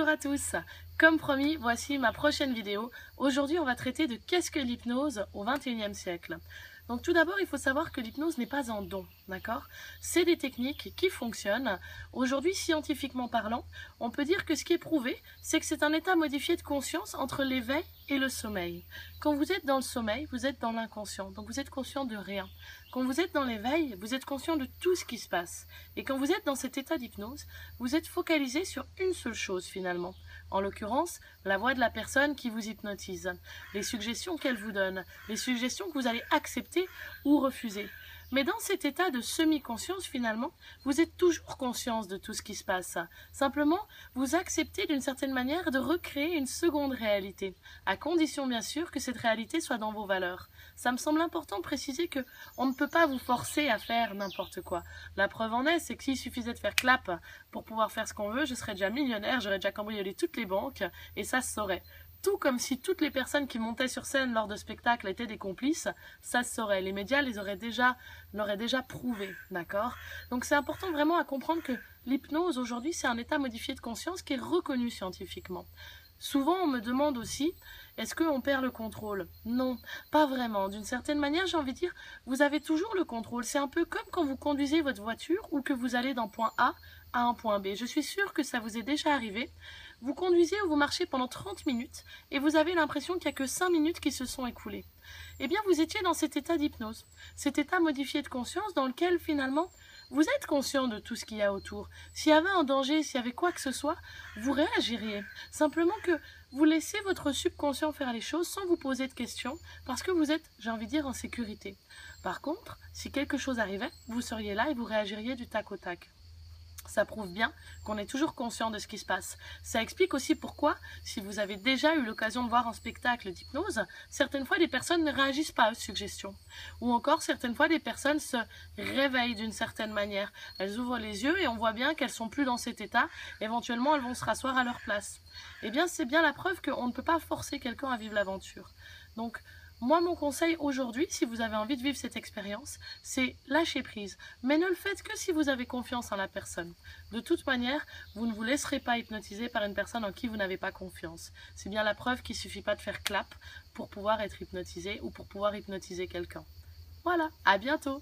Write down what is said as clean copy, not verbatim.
Bonjour à tous, comme promis, voici ma prochaine vidéo. Aujourd'hui, on va traiter de qu'est-ce que l'hypnose au XXIe siècle. Donc tout d'abord, il faut savoir que l'hypnose n'est pas un don, d'accord? C'est des techniques qui fonctionnent. Aujourd'hui, scientifiquement parlant, on peut dire que ce qui est prouvé, c'est que c'est un état modifié de conscience entre l'éveil et le sommeil. Quand vous êtes dans le sommeil, vous êtes dans l'inconscient, donc vous êtes conscient de rien. Quand vous êtes dans l'éveil, vous êtes conscient de tout ce qui se passe. Et quand vous êtes dans cet état d'hypnose, vous êtes focalisé sur une seule chose finalement. En l'occurrence, la voix de la personne qui vous hypnotise, les suggestions qu'elle vous donne, les suggestions que vous allez accepter ou refuser. Mais dans cet état de semi-conscience, finalement, vous êtes toujours conscience de tout ce qui se passe. Simplement, vous acceptez d'une certaine manière de recréer une seconde réalité, à condition bien sûr que cette réalité soit dans vos valeurs. Ça me semble important de préciser que on ne peut pas vous forcer à faire n'importe quoi. La preuve en est, c'est que s'il suffisait de faire clap pour pouvoir faire ce qu'on veut, je serais déjà millionnaire, j'aurais déjà cambriolé toutes les banques, et ça se saurait. Tout comme si toutes les personnes qui montaient sur scène lors de spectacles étaient des complices, ça se saurait. Les médias l'auraient déjà prouvé, d'accord? Donc c'est important vraiment à comprendre que l'hypnose aujourd'hui c'est un état modifié de conscience qui est reconnu scientifiquement. Souvent on me demande aussi, est-ce qu'on perd le contrôle? Non, pas vraiment. D'une certaine manière, j'ai envie de dire, vous avez toujours le contrôle. C'est un peu comme quand vous conduisez votre voiture ou que vous allez d'un point A à un point B. Je suis sûre que ça vous est déjà arrivé. Vous conduisez ou vous marchez pendant 30 minutes et vous avez l'impression qu'il n'y a que 5 minutes qui se sont écoulées. Eh bien, vous étiez dans cet état d'hypnose, cet état modifié de conscience dans lequel, finalement, vous êtes conscient de tout ce qu'il y a autour. S'il y avait un danger, s'il y avait quoi que ce soit, vous réagiriez. Simplement que vous laissez votre subconscient faire les choses sans vous poser de questions parce que vous êtes, j'ai envie de dire, en sécurité. Par contre, si quelque chose arrivait, vous seriez là et vous réagiriez du tac au tac. Ça prouve bien qu'on est toujours conscient de ce qui se passe. Ça explique aussi pourquoi, si vous avez déjà eu l'occasion de voir un spectacle d'hypnose, certaines fois des personnes ne réagissent pas aux suggestions. Ou encore, certaines fois, des personnes se réveillent d'une certaine manière. Elles ouvrent les yeux et on voit bien qu'elles sont plus dans cet état. Éventuellement, elles vont se rasseoir à leur place. Eh bien, c'est bien la preuve qu'on ne peut pas forcer quelqu'un à vivre l'aventure. Donc, moi, mon conseil aujourd'hui, si vous avez envie de vivre cette expérience, c'est lâcher prise. Mais ne le faites que si vous avez confiance en la personne. De toute manière, vous ne vous laisserez pas hypnotiser par une personne en qui vous n'avez pas confiance. C'est bien la preuve qu'il ne suffit pas de faire clap pour pouvoir être hypnotisé ou pour pouvoir hypnotiser quelqu'un. Voilà, à bientôt!